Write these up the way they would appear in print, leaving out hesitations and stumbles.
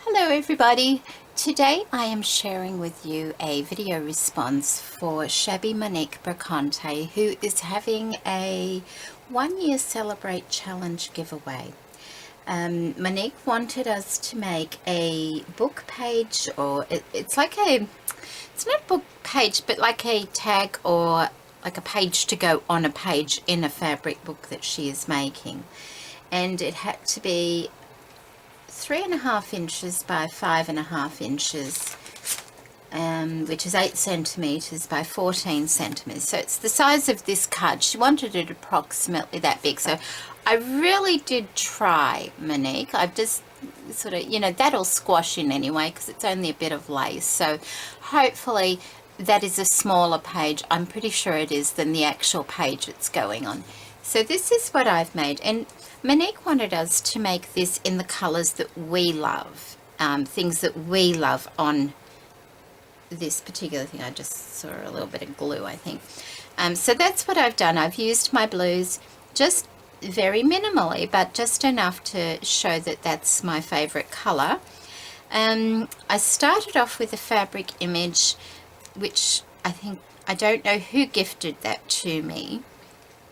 Hello everybody! Today I am sharing with you a video response for Shabby Monique Brocante, who is having a 1 year Celebrate Challenge giveaway. Monique wanted us to make a book page, or it's not a book page, but like a tag or like a page to go on a page in a fabric book that she is making. And it had to be 3.5 inches by 5.5 inches, which is 8 centimeters by 14 centimeters. So it's the size of this card. She wanted it approximately that big. So I really did try, Monique. I've just sort of, that'll squash in anyway because it's only a bit of lace. So hopefully that is a smaller page. I'm pretty sure it is than the actual page it's going on. So this is what I've made, and Monique wanted us to make this in the colors that we love, things that we love on this particular thing. I just saw a little bit of glue, I think. So that's what I've done. I've used my blues just very minimally, but just enough to show that that's my favorite color. I started off with a fabric image, which I don't know who gifted that to me,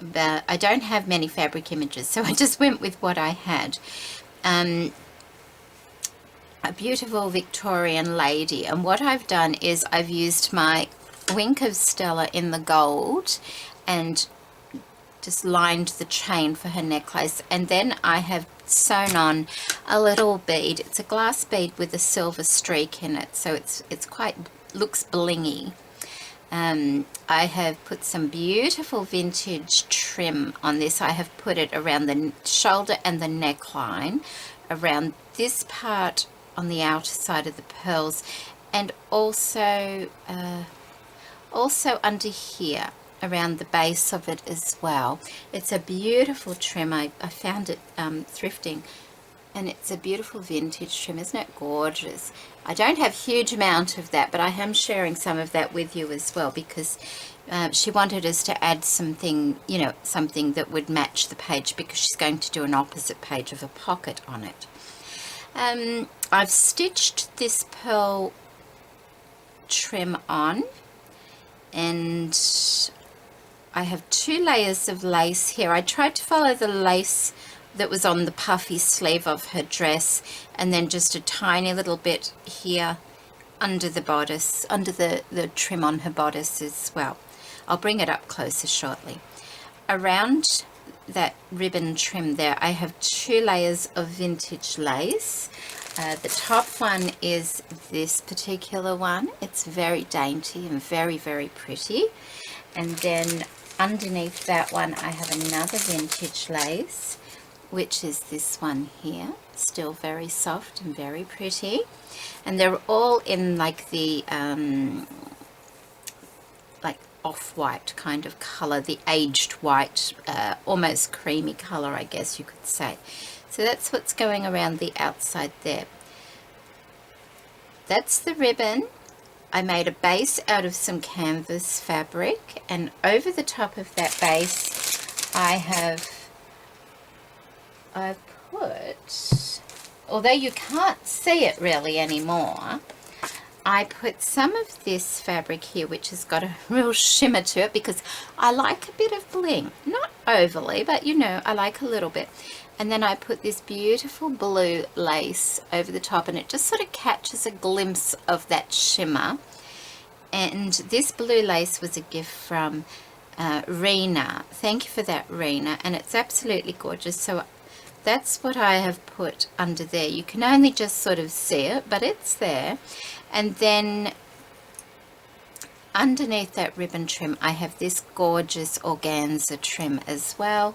but I don't have many fabric images, so I just went with what I had. A beautiful Victorian lady, and what I've done is I've used my Wink of Stella in the gold and just lined the chain for her necklace, and then I have sewn on a little bead. It's a glass bead with a silver streak in it, so it's looks blingy. I have put some beautiful vintage trim on this. I have put it around the shoulder and the neckline, around this part on the outer side of the pearls, and also under here around the base of it as well. It's a beautiful trim. I found it thrifting, and it's a beautiful vintage trim. Isn't it gorgeous? I don't have a huge amount of that, but I am sharing some of that with you as well, because she wanted us to add something, something that would match the page, because she's going to do an opposite page of a pocket on it. I've stitched this pearl trim on, and I have 2 layers of lace here. I tried to follow the lace that was on the puffy sleeve of her dress, and then just a tiny little bit here under the bodice, under the trim on her bodice as well. I'll bring it up closer shortly. Around that ribbon trim there, I have 2 layers of vintage lace. The top one is this particular one. It's very dainty and very, very pretty. And then underneath that one, I have another vintage lace, which is this one here, still very soft and very pretty. And they're all in like the like off-white kind of color, the aged white, almost creamy color, I guess you could say. So that's what's going around the outside there. That's the ribbon. I made a base out of some canvas fabric, and over the top of that base I've put, although you can't see it really anymore, I put some of this fabric here, which has got a real shimmer to it, because I like a bit of bling. Not overly, but I like a little bit. And then I put this beautiful blue lace over the top, and it just sort of catches a glimpse of that shimmer. And this blue lace was a gift from Rena. Thank you for that, Rena. And it's absolutely gorgeous. So that's what I have put under there. You can only just sort of see it, but it's there. And then underneath that ribbon trim, I have this gorgeous organza trim as well.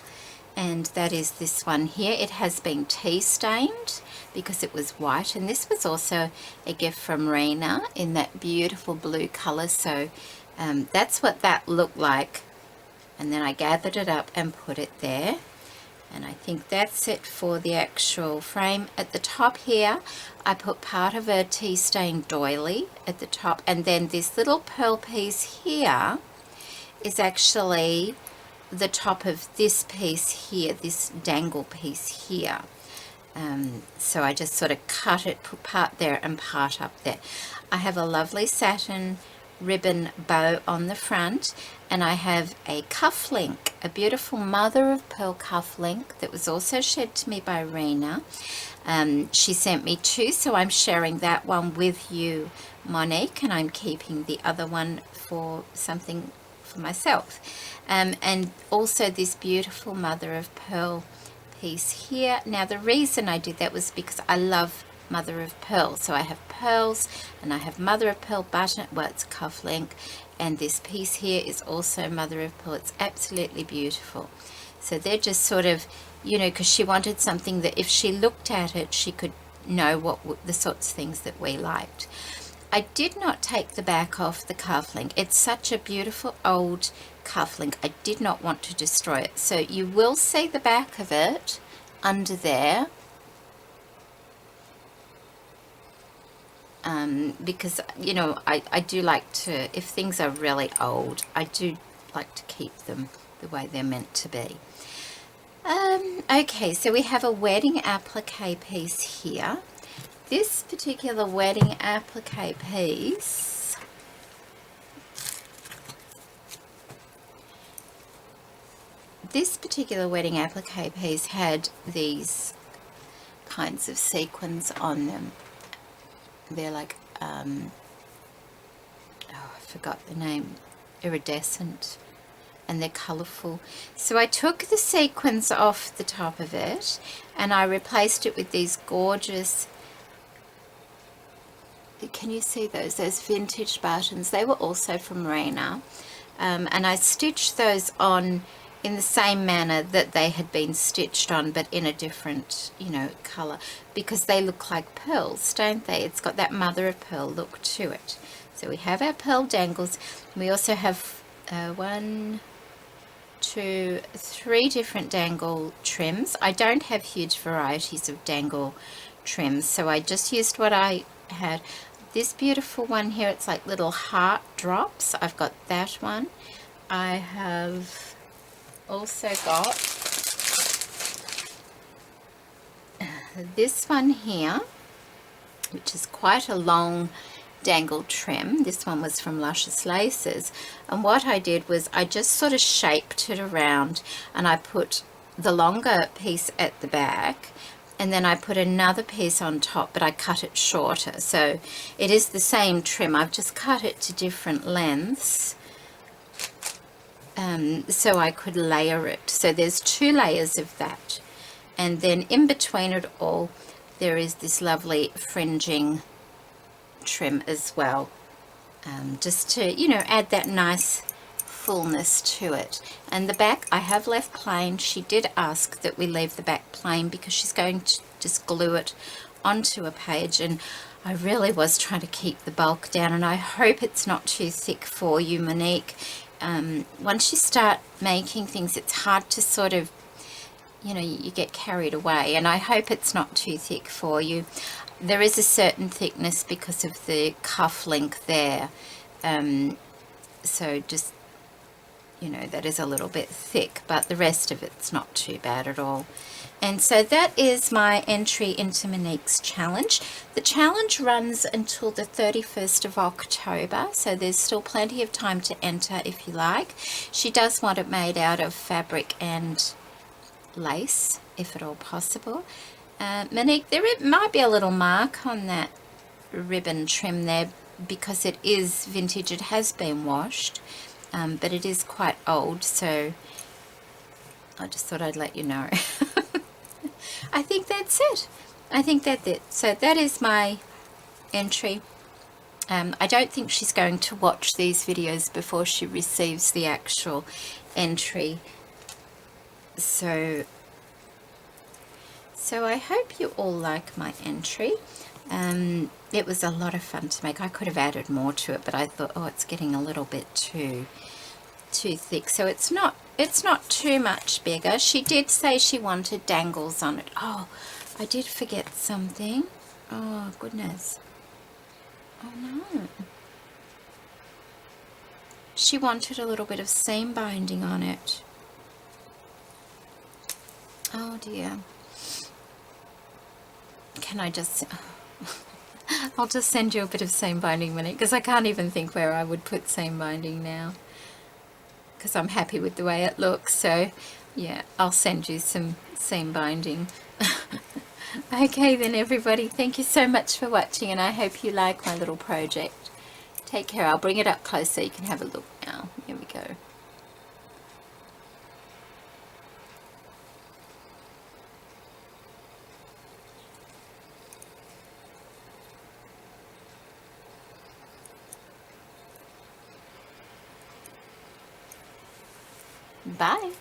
And that is this one here. It has been tea stained because it was white, and this was also a gift from Rena in that beautiful blue color. So that's what that looked like, and then I gathered it up and put it there. And I think that's it for the actual frame. At the top here, I put part of a tea stained doily at the top, and then this little pearl piece here is actually the top of this piece here, this dangle piece here. So I just sort of cut it, put part there and part up there. I have a lovely satin ribbon bow on the front, and I have a cuff link, a beautiful mother of pearl cuff link that was also shared to me by Rena. She sent me two, so I'm sharing that one with you, Monique, and I'm keeping the other one for something for myself. And also this beautiful mother of pearl piece here. Now the reason I did that was because I love mother of pearl, so I have pearls and I have mother of pearl button, well, it's a cuff link, and this piece here is also mother of pearl. It's absolutely beautiful. So they're just sort of, you know, because she wanted something that if she looked at it she could know what the sorts of things that we liked. I did not take the back off the cuff link. It's such a beautiful old cuff link. I did not want to destroy it. So you will see the back of it under there. Because, you know, I do like to, if things are really old, I do like to keep them the way they're meant to be. Okay, so we have a wedding applique piece here. This particular wedding applique piece had these kinds of sequins on them. They're like, oh, I forgot the name, iridescent, and they're colourful. So I took the sequins off the top of it and I replaced it with these gorgeous, can you see those vintage buttons? They were also from Rena, and I stitched those on in the same manner that they had been stitched on, but in a different, you know, colour, because they look like pearls, don't they? It's got that mother of pearl look to it. So we have our pearl dangles. We also have 1, 2, 3 different dangle trims. I don't have huge varieties of dangle trims, so I just used what I had. This beautiful one here, it's like little heart drops. I've got that one. I have also got this one here, which is quite a long dangle trim. This one was from Luscious Laces, and what I did was I just sort of shaped it around and I put the longer piece at the back, and then I put another piece on top, but I cut it shorter. So it is the same trim, I've just cut it to different lengths, so I could layer it. So there's 2 layers of that, and then in between it all there is this lovely fringing trim as well, just to, you know, add that nice fullness to it. And the back I have left plain. She did ask that we leave the back plain because she's going to just glue it onto a page, and I really was trying to keep the bulk down, and I hope it's not too thick for you, Monique. Once you start making things, it's hard to sort of, you know, you get carried away, and I hope it's not too thick for you. There is a certain thickness because of the cuff link there, so just, you know, that is a little bit thick, but the rest of it's not too bad at all. And so that is my entry into Monique's challenge. The challenge runs until the 31st of October, so there's still plenty of time to enter if you like. She does want it made out of fabric and lace, if at all possible. Monique, there might be a little mark on that ribbon trim there because it is vintage. It has been washed, but it is quite old, so I just thought I'd let you know. I think that's it. I think that's it. So that is my entry. I don't think she's going to watch these videos before she receives the actual entry. So I hope you all like my entry. It was a lot of fun to make. I could have added more to it, but I thought, oh, it's getting a little bit too thick. So it's not too much bigger. She did say she wanted dangles on it. Oh, I did forget something. Oh goodness. Oh no. She wanted a little bit of seam binding on it. Oh dear. can I just... I'll just send you a bit of seam binding, Monique, because I can't even think where I would put seam binding now, because I'm happy with the way it looks. So yeah, I'll send you some seam binding. Okay then, everybody, thank you so much for watching, and I hope you like my little project. Take care. I'll bring it up close so you can have a look now. Here we go. Bye.